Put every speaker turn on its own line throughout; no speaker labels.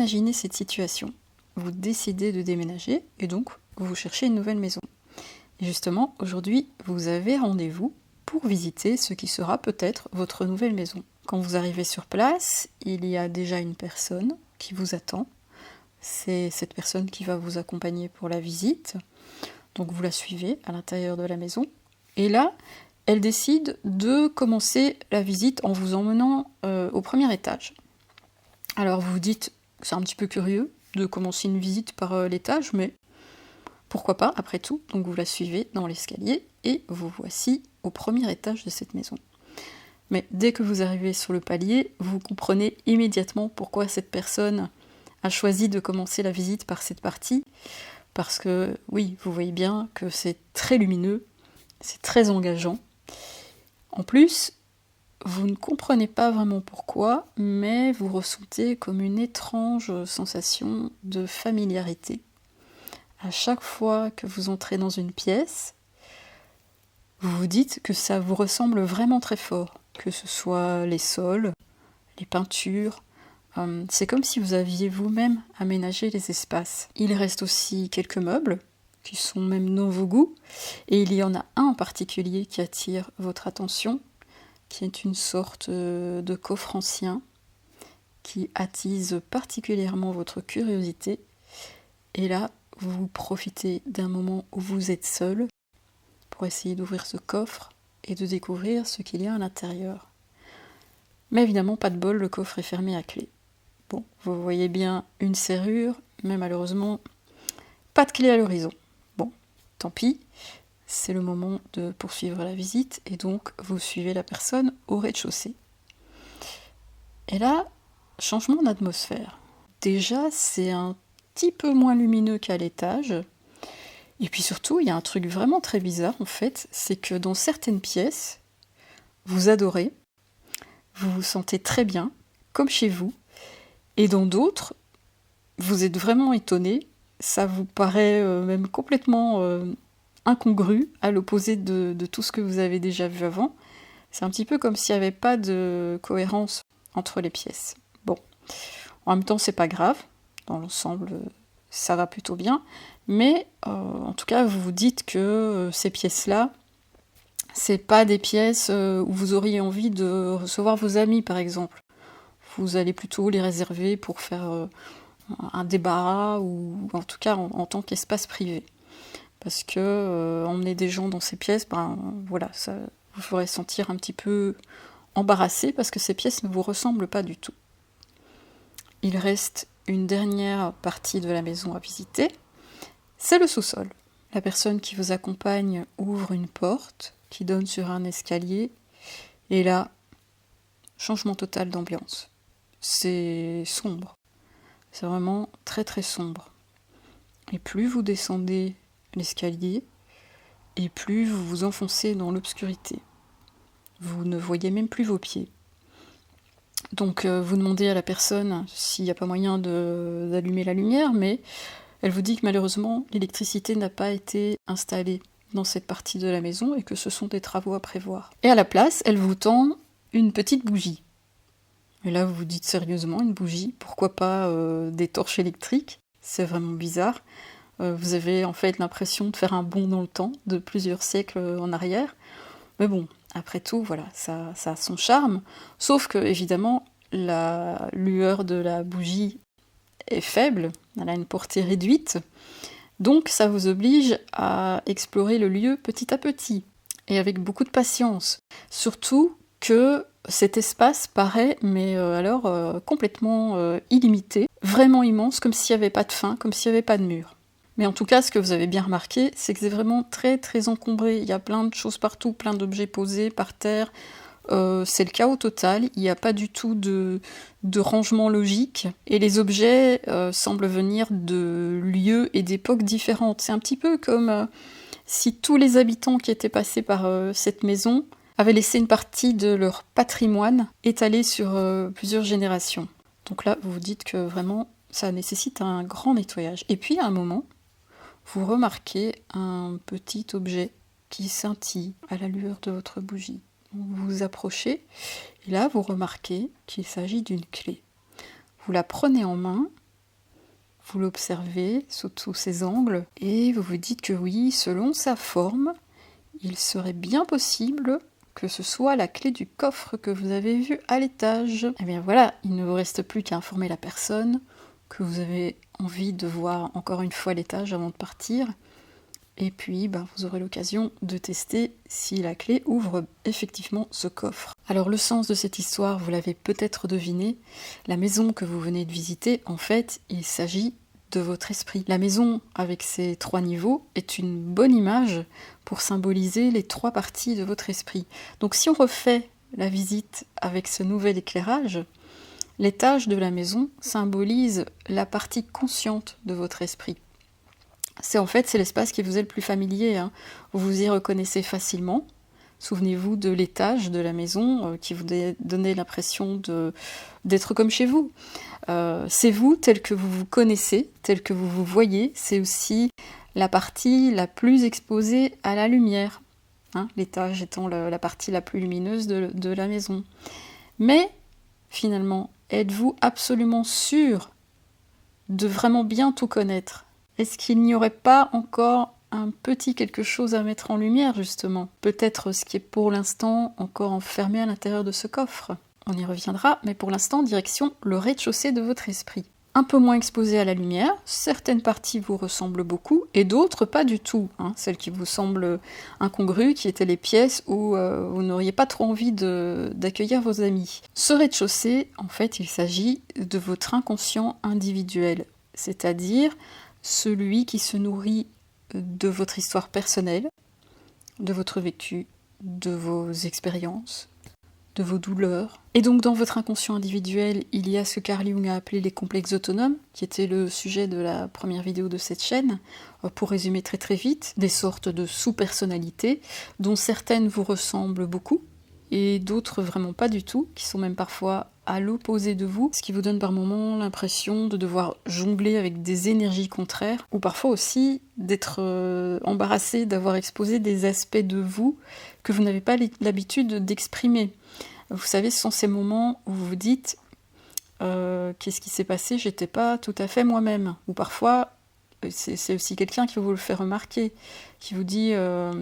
imaginez cette situation. Vous décidez de déménager et donc vous cherchez une nouvelle maison. Et justement, aujourd'hui, vous avez rendez-vous pour visiter ce qui sera peut-être votre nouvelle maison. Quand vous arrivez sur place, il y a déjà une personne qui vous attend. C'est cette personne qui va vous accompagner pour la visite. Donc vous la suivez à l'intérieur de la maison. Et là, elle décide de commencer la visite en vous emmenant au premier étage. Alors vous vous dites, c'est un petit peu curieux de commencer une visite par l'étage, mais pourquoi pas, après tout. Donc vous la suivez dans l'escalier et vous voici au premier étage de cette maison. Mais dès que vous arrivez sur le palier, vous comprenez immédiatement pourquoi cette personne a choisi de commencer la visite par cette partie. Parce que, oui, vous voyez bien que c'est très lumineux, c'est très engageant. En plus, vous ne comprenez pas vraiment pourquoi, mais vous ressentez comme une étrange sensation de familiarité. À chaque fois que vous entrez dans une pièce, vous vous dites que ça vous ressemble vraiment très fort, que ce soit les sols, les peintures. C'est comme si vous aviez vous-même aménagé les espaces. Il reste aussi quelques meubles, qui sont même dans vos goûts, et il y en a un en particulier qui attire votre attention, qui est une sorte de coffre ancien, qui attise particulièrement votre curiosité. Et là, vous profitez d'un moment où vous êtes seul pour essayer d'ouvrir ce coffre et de découvrir ce qu'il y a à l'intérieur. Mais évidemment, pas de bol, le coffre est fermé à clé. Bon, vous voyez bien une serrure, mais malheureusement, pas de clé à l'horizon. Bon, tant pis, c'est le moment de poursuivre la visite, et donc vous suivez la personne au rez-de-chaussée. Et là, changement d'atmosphère. Déjà, c'est un petit peu moins lumineux qu'à l'étage, et puis surtout, il y a un truc vraiment très bizarre, en fait, c'est que dans certaines pièces, vous adorez, vous vous sentez très bien, comme chez vous, et dans d'autres, vous êtes vraiment étonné, ça vous paraît même complètement incongru, à l'opposé de tout ce que vous avez déjà vu avant. C'est un petit peu comme s'il n'y avait pas de cohérence entre les pièces. Bon, en même temps, c'est pas grave, dans l'ensemble, ça va plutôt bien, mais en tout cas, vous vous dites que ces pièces-là, c'est pas des pièces où vous auriez envie de recevoir vos amis, par exemple. Vous allez plutôt les réserver pour faire un débarras, ou en tout cas en tant qu'espace privé. Parce que emmener des gens dans ces pièces, ben voilà, ça vous ferait sentir un petit peu embarrassé, parce que ces pièces ne vous ressemblent pas du tout. Il reste une dernière partie de la maison à visiter, c'est le sous-sol. La personne qui vous accompagne ouvre une porte qui donne sur un escalier, et là, changement total d'ambiance. C'est sombre, c'est vraiment très très sombre. Et plus vous descendez l'escalier, et plus vous vous enfoncez dans l'obscurité. Vous ne voyez même plus vos pieds. Donc vous demandez à la personne s'il n'y a pas moyen d'allumer la lumière, mais elle vous dit que malheureusement l'électricité n'a pas été installée dans cette partie de la maison et que ce sont des travaux à prévoir. Et à la place, elle vous tend une petite bougie. Et là vous vous dites sérieusement, une bougie, pourquoi pas des torches électriques? C'est vraiment bizarre. Vous avez en fait l'impression de faire un bond dans le temps, de plusieurs siècles en arrière. Mais bon, après tout, voilà, ça a son charme. Sauf que, évidemment, la lueur de la bougie est faible, elle a une portée réduite. Donc ça vous oblige à explorer le lieu petit à petit, et avec beaucoup de patience. Surtout que cet espace paraît, mais complètement illimité, vraiment immense, comme s'il n'y avait pas de fin, comme s'il n'y avait pas de mur. Mais en tout cas, ce que vous avez bien remarqué, c'est que c'est vraiment très très encombré. Il y a plein de choses partout, plein d'objets posés par terre. C'est le chaos total, il n'y a pas du tout de rangement logique. Et les objets semblent venir de lieux et d'époques différentes. C'est un petit peu comme si tous les habitants qui étaient passés par cette maison avaient laissé une partie de leur patrimoine étalée sur plusieurs générations. Donc là, vous vous dites que vraiment, ça nécessite un grand nettoyage. Et puis, à un moment, vous remarquez un petit objet qui scintille à la lueur de votre bougie. Vous vous approchez, et là, vous remarquez qu'il s'agit d'une clé. Vous la prenez en main, vous l'observez sous tous ses angles et vous vous dites que oui, selon sa forme, il serait bien possible que ce soit la clé du coffre que vous avez vu à l'étage. Et bien voilà, il ne vous reste plus qu'à informer la personne que vous avez envie de voir encore une fois l'étage avant de partir. Et puis, vous aurez l'occasion de tester si la clé ouvre effectivement ce coffre. Alors le sens de cette histoire, vous l'avez peut-être deviné, la maison que vous venez de visiter, en fait, il s'agit de votre esprit. La maison, avec ses 3 niveaux, est une bonne image pour symboliser les 3 parties de votre esprit. Donc si on refait la visite avec ce nouvel éclairage, l'étage de la maison symbolise la partie consciente de votre esprit. C'est l'espace qui vous est le plus familier, hein. Vous vous y reconnaissez facilement. Souvenez-vous de l'étage de la maison qui vous donnait l'impression d'être comme chez vous. C'est vous tel que vous vous connaissez, tel que vous vous voyez. C'est aussi la partie la plus exposée à la lumière, hein, l'étage étant la partie la plus lumineuse de la maison. Mais finalement, êtes-vous absolument sûr de vraiment bien tout connaître ? Est-ce qu'il n'y aurait pas encore un petit quelque chose à mettre en lumière, justement ? Peut-être ce qui est pour l'instant encore enfermé à l'intérieur de ce coffre. On y reviendra, mais pour l'instant, direction le rez-de-chaussée de votre esprit. Un peu moins exposé à la lumière, certaines parties vous ressemblent beaucoup, et d'autres pas du tout. Hein, celles qui vous semblent incongrues, qui étaient les pièces où vous n'auriez pas trop envie d'accueillir vos amis. Ce rez-de-chaussée, en fait, il s'agit de votre inconscient individuel, c'est-à-dire celui qui se nourrit de votre histoire personnelle, de votre vécu, de vos expériences, de vos douleurs. Et donc dans votre inconscient individuel, il y a ce que Carl Jung a appelé les complexes autonomes, qui était le sujet de la première vidéo de cette chaîne. Pour résumer très très vite, des sortes de sous-personnalités, dont certaines vous ressemblent beaucoup, et d'autres vraiment pas du tout, qui sont même parfois à l'opposé de vous, ce qui vous donne par moments l'impression de devoir jongler avec des énergies contraires, ou parfois aussi d'être embarrassé d'avoir exposé des aspects de vous que vous n'avez pas l'habitude d'exprimer. Vous savez, ce sont ces moments où vous vous dites qu'est-ce qui s'est passé, j'étais pas tout à fait moi-même. Ou parfois, c'est aussi quelqu'un qui vous le fait remarquer, qui vous dit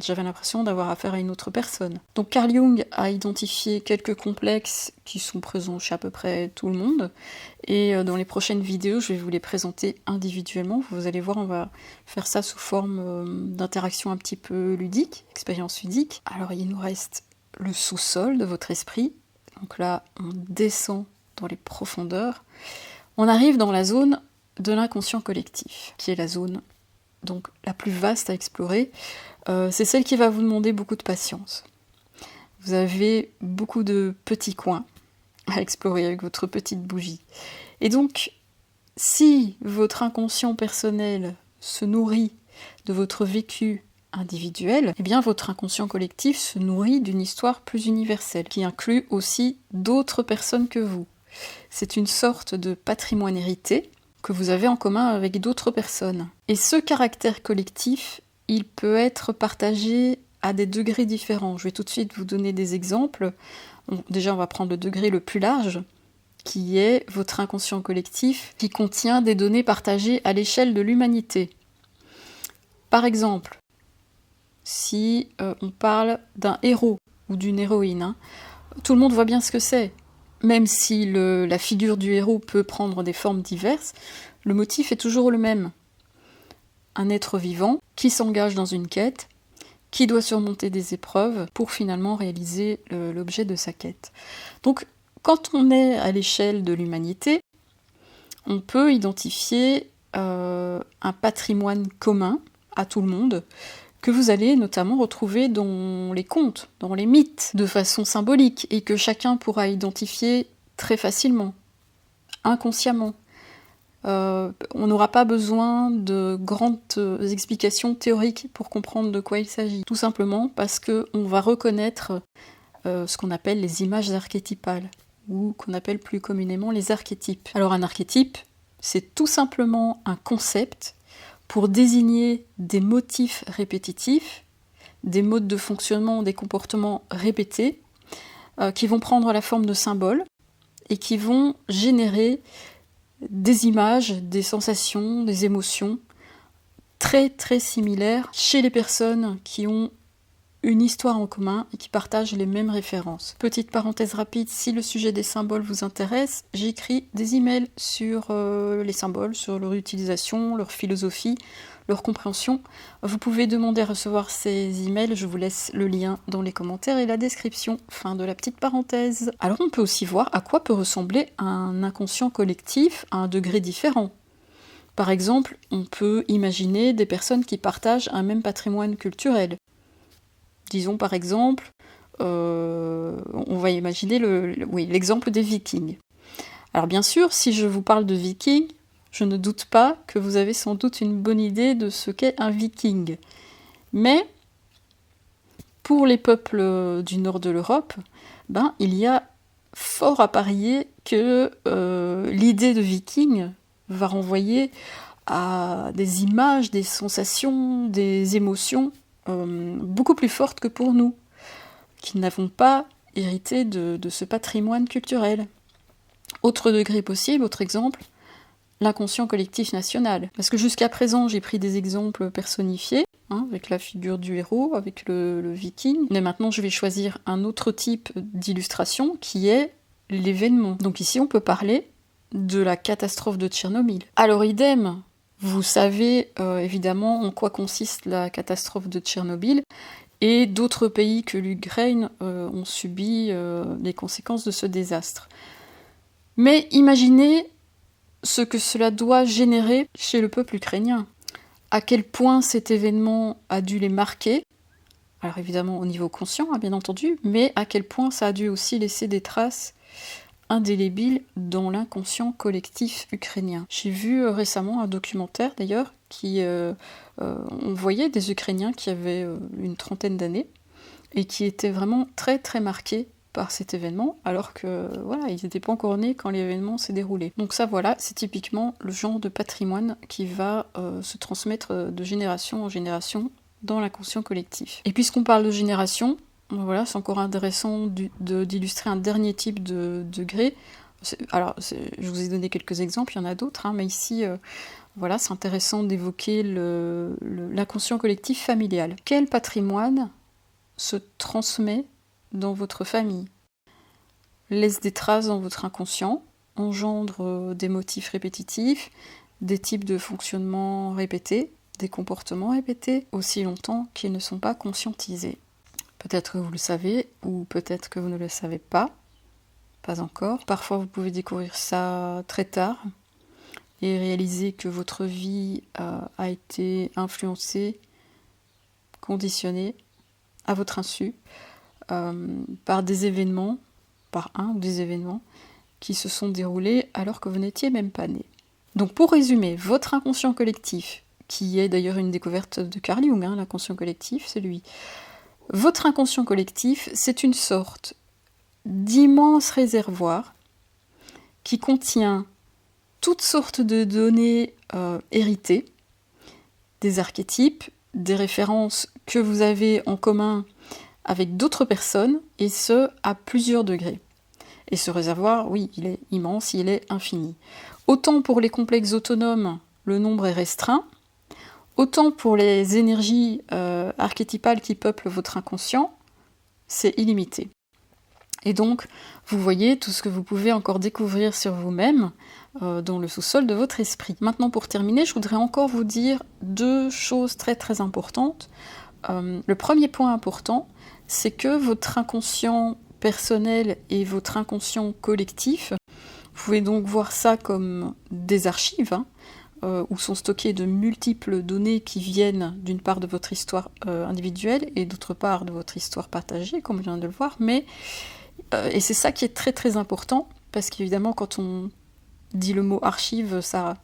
j'avais l'impression d'avoir affaire à une autre personne. Donc Carl Jung a identifié quelques complexes qui sont présents chez à peu près tout le monde, et dans les prochaines vidéos, je vais vous les présenter individuellement. Vous allez voir, on va faire ça sous forme d'interaction un petit peu ludique, expérience ludique. Alors il nous reste le sous-sol de votre esprit. Donc là, on descend dans les profondeurs. On arrive dans la zone de l'inconscient collectif, qui est la zone donc la plus vaste à explorer. C'est celle qui va vous demander beaucoup de patience. Vous avez beaucoup de petits coins à explorer avec votre petite bougie. Et donc, si votre inconscient personnel se nourrit de votre vécu individuel, eh bien votre inconscient collectif se nourrit d'une histoire plus universelle, qui inclut aussi d'autres personnes que vous. C'est une sorte de patrimoine hérité que vous avez en commun avec d'autres personnes. Et ce caractère collectif, il peut être partagé à des degrés différents. Je vais tout de suite vous donner des exemples. Déjà, on va prendre le degré le plus large, qui est votre inconscient collectif, qui contient des données partagées à l'échelle de l'humanité. Par exemple, si on parle d'un héros ou d'une héroïne, tout le monde voit bien ce que c'est. Même si la figure du héros peut prendre des formes diverses, le motif est toujours le même. Un être vivant qui s'engage dans une quête, qui doit surmonter des épreuves pour finalement réaliser l'objet de sa quête. Donc, quand on est à l'échelle de l'humanité, on peut identifier un patrimoine commun à tout le monde, que vous allez notamment retrouver dans les contes, dans les mythes, de façon symbolique, et que chacun pourra identifier très facilement, inconsciemment. On n'aura pas besoin de grandes explications théoriques pour comprendre de quoi il s'agit. Tout simplement parce qu'on va reconnaître ce qu'on appelle les images archétypales, ou qu'on appelle plus communément les archétypes. Alors un archétype, c'est tout simplement un concept pour désigner des motifs répétitifs, des modes de fonctionnement, des comportements répétés, qui vont prendre la forme de symboles et qui vont générer des images, des sensations, des émotions très très similaires chez les personnes qui ont une histoire en commun et qui partagent les mêmes références. Petite parenthèse rapide, si le sujet des symboles vous intéresse, j'écris des emails sur les symboles, sur leur utilisation, leur philosophie, leur compréhension. Vous pouvez demander à recevoir ces emails, je vous laisse le lien dans les commentaires et la description. Fin de la petite parenthèse. Alors on peut aussi voir à quoi peut ressembler un inconscient collectif à un degré différent. Par exemple, on peut imaginer des personnes qui partagent un même patrimoine culturel. Disons par exemple, on va imaginer l'exemple des Vikings. Alors bien sûr, si je vous parle de Vikings, je ne doute pas que vous avez sans doute une bonne idée de ce qu'est un Viking. Mais pour les peuples du nord de l'Europe, il y a fort à parier que l'idée de Viking va renvoyer à des images, des sensations, des émotions beaucoup plus fortes que pour nous, qui n'avons pas hérité de ce patrimoine culturel. Autre degré possible, autre exemple, l'inconscient collectif national. Parce que jusqu'à présent, j'ai pris des exemples personnifiés, avec la figure du héros, avec le viking, mais maintenant je vais choisir un autre type d'illustration qui est l'événement. Donc ici, on peut parler de la catastrophe de Tchernobyl. Alors idem, vous savez évidemment en quoi consiste la catastrophe de Tchernobyl, et d'autres pays que l'Ukraine ont subi les conséquences de ce désastre. Mais imaginez ce que cela doit générer chez le peuple ukrainien. À quel point cet événement a dû les marquer, alors évidemment au niveau conscient, bien entendu, mais à quel point ça a dû aussi laisser des traces indélébile dans l'inconscient collectif ukrainien. J'ai vu récemment un documentaire d'ailleurs qui on voyait des Ukrainiens qui avaient une trentaine d'années et qui étaient vraiment très très marqués par cet événement, alors que ils n'étaient pas encore nés quand l'événement s'est déroulé. Donc ça c'est typiquement le genre de patrimoine qui va se transmettre de génération en génération dans l'inconscient collectif. Et puisqu'on parle de génération, c'est encore intéressant d'illustrer un dernier type de degré. Je vous ai donné quelques exemples, il y en a d'autres, mais ici, c'est intéressant d'évoquer l'inconscient collectif familial. Quel patrimoine se transmet dans votre famille, laisse des traces dans votre inconscient, engendre des motifs répétitifs, des types de fonctionnement répétés, des comportements répétés, aussi longtemps qu'ils ne sont pas conscientisés. Peut-être que vous le savez, ou peut-être que vous ne le savez pas encore. Parfois, vous pouvez découvrir ça très tard et réaliser que votre vie a été influencée, conditionnée, à votre insu, par des événements, par un ou des événements qui se sont déroulés alors que vous n'étiez même pas né. Donc pour résumer, votre inconscient collectif, qui est d'ailleurs une découverte de Carl Jung, l'inconscient collectif, c'est lui. Votre inconscient collectif, c'est une sorte d'immense réservoir qui contient toutes sortes de données héritées, des archétypes, des références que vous avez en commun avec d'autres personnes, et ce, à plusieurs degrés. Et ce réservoir, oui, il est immense, il est infini. Autant pour les complexes autonomes, le nombre est restreint, autant pour les énergies archétypales qui peuplent votre inconscient, c'est illimité. Et donc, vous voyez tout ce que vous pouvez encore découvrir sur vous-même dans le sous-sol de votre esprit. Maintenant, pour terminer, je voudrais encore vous dire deux choses très très importantes. Le premier point important, c'est que votre inconscient personnel et votre inconscient collectif, vous pouvez donc voir ça comme des archives, où sont stockées de multiples données qui viennent d'une part de votre histoire individuelle et d'autre part de votre histoire partagée, comme on vient de le voir, et c'est ça qui est très très important, parce qu'évidemment quand on dit le mot archive, ça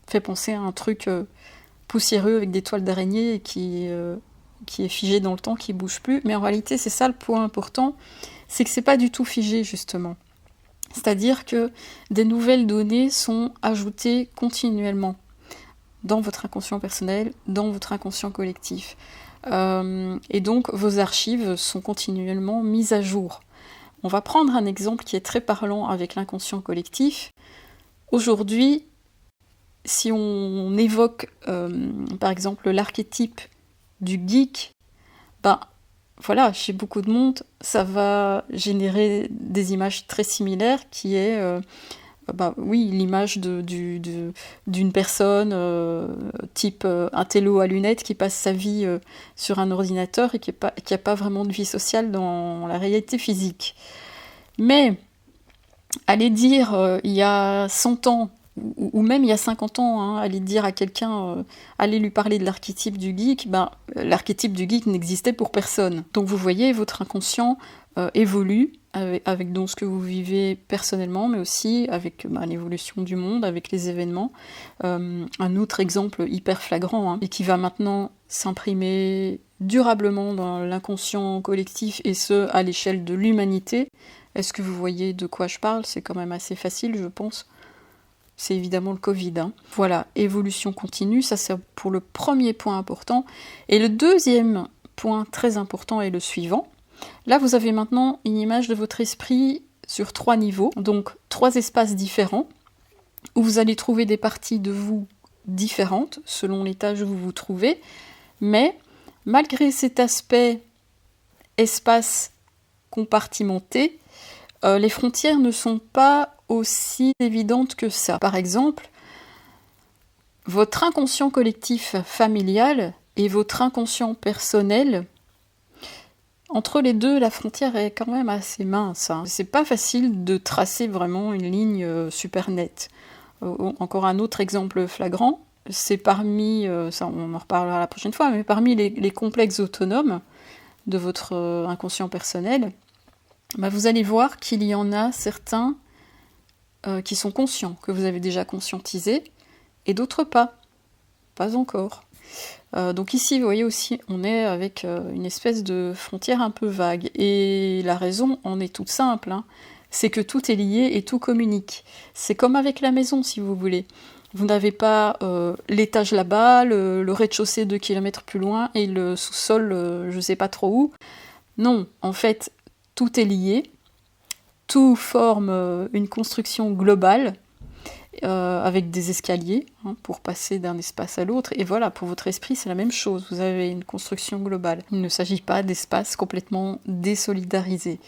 fait penser à un truc poussiéreux avec des toiles d'araignée qui est figé dans le temps, qui bouge plus, mais en réalité c'est ça le point important, c'est que c'est pas du tout figé justement. C'est-à-dire que des nouvelles données sont ajoutées continuellement dans votre inconscient personnel, dans votre inconscient collectif. Et donc vos archives sont continuellement mises à jour. On va prendre un exemple qui est très parlant avec l'inconscient collectif. Aujourd'hui, si on évoque par exemple l'archétype du geek, ben voilà, chez beaucoup de monde, ça va générer des images très similaires qui est oui, l'image d'une personne type intello à lunettes qui passe sa vie sur un ordinateur et qui n'a pas vraiment de vie sociale dans la réalité physique. Mais aller dire il y a 100 ans, ou même il y a 50 ans, hein, aller dire à quelqu'un, aller lui parler de l'archétype du geek, l'archétype du geek n'existait pour personne. Donc vous voyez, votre inconscient évolue avec donc ce que vous vivez personnellement, mais aussi avec l'évolution du monde, avec les événements. Un autre exemple hyper flagrant, hein, et qui va maintenant s'imprimer durablement dans l'inconscient collectif, et ce, à l'échelle de l'humanité. Est-ce que vous voyez de quoi je parle? C'est quand même assez facile, je pense. C'est évidemment le Covid. Hein. Voilà, évolution continue, ça c'est pour le premier point important. Et le deuxième point très important est le suivant. Là, vous avez maintenant une image de votre esprit sur 3 niveaux, donc 3 espaces différents, où vous allez trouver des parties de vous différentes, selon l'étage où vous vous trouvez, mais malgré cet aspect espace compartimenté, les frontières ne sont pas aussi évidentes que ça. Par exemple, votre inconscient collectif familial et votre inconscient personnel, entre les deux, la frontière est quand même assez mince. Hein. C'est pas facile de tracer vraiment une ligne super nette. Encore un autre exemple flagrant, c'est parmi, ça on en reparlera la prochaine fois, mais parmi les complexes autonomes de votre inconscient personnel, vous allez voir qu'il y en a certains qui sont conscients, que vous avez déjà conscientisés, et d'autres pas encore. Donc ici, vous voyez aussi, on est avec une espèce de frontière un peu vague. Et la raison en est toute simple, hein, c'est que tout est lié et tout communique. C'est comme avec la maison, si vous voulez. Vous n'avez pas l'étage là-bas, le rez-de-chaussée 2 km plus loin, et le sous-sol, je ne sais pas trop où. Non, en fait, tout est lié. Tout forme une construction globale, avec des escaliers pour passer d'un espace à l'autre. Et voilà, pour votre esprit, c'est la même chose. Vous avez une construction globale. Il ne s'agit pas d'espaces complètement désolidarisés.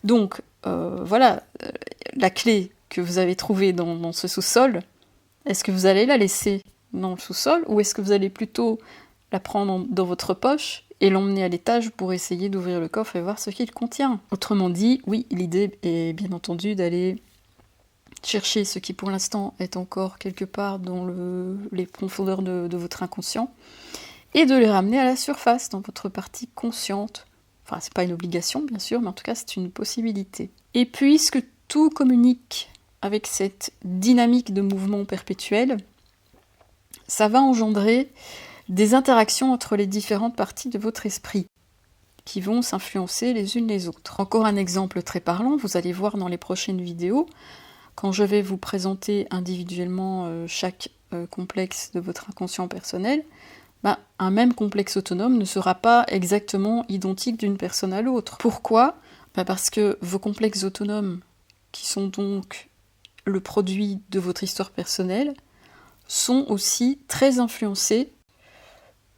Donc, voilà, la clé que vous avez trouvée dans ce sous-sol, est-ce que vous allez la laisser dans le sous-sol ou est-ce que vous allez plutôt la prendre dans votre poche et l'emmener à l'étage pour essayer d'ouvrir le coffre et voir ce qu'il contient? Autrement dit, oui, l'idée est bien entendu d'aller chercher ce qui pour l'instant est encore quelque part dans les profondeurs de votre inconscient et de les ramener à la surface, dans votre partie consciente. Enfin, c'est pas une obligation bien sûr, mais en tout cas c'est une possibilité. Et puisque tout communique avec cette dynamique de mouvement perpétuel, ça va engendrer des interactions entre les différentes parties de votre esprit qui vont s'influencer les unes les autres. Encore un exemple très parlant, vous allez voir dans les prochaines vidéos, quand je vais vous présenter individuellement chaque complexe de votre inconscient personnel, un même complexe autonome ne sera pas exactement identique d'une personne à l'autre. Pourquoi ? Parce que vos complexes autonomes, qui sont donc le produit de votre histoire personnelle, sont aussi très influencés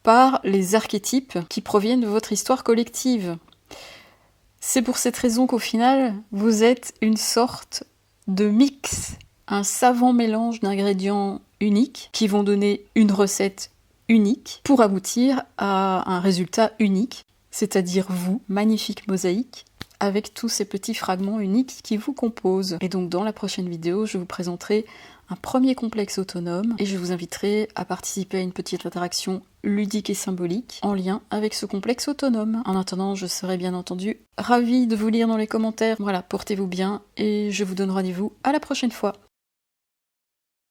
par les archétypes qui proviennent de votre histoire collective. C'est pour cette raison qu'au final, vous êtes une sorte de mix, un savant mélange d'ingrédients uniques qui vont donner une recette unique pour aboutir à un résultat unique, c'est-à-dire vous, magnifique mosaïque, avec tous ces petits fragments uniques qui vous composent. Et donc dans la prochaine vidéo, je vous présenterai un premier complexe autonome et je vous inviterai à participer à une petite interaction ludique et symbolique en lien avec ce complexe autonome. En attendant, je serai bien entendu ravie de vous lire dans les commentaires. Voilà, portez-vous bien et je vous donne rendez-vous à la prochaine fois.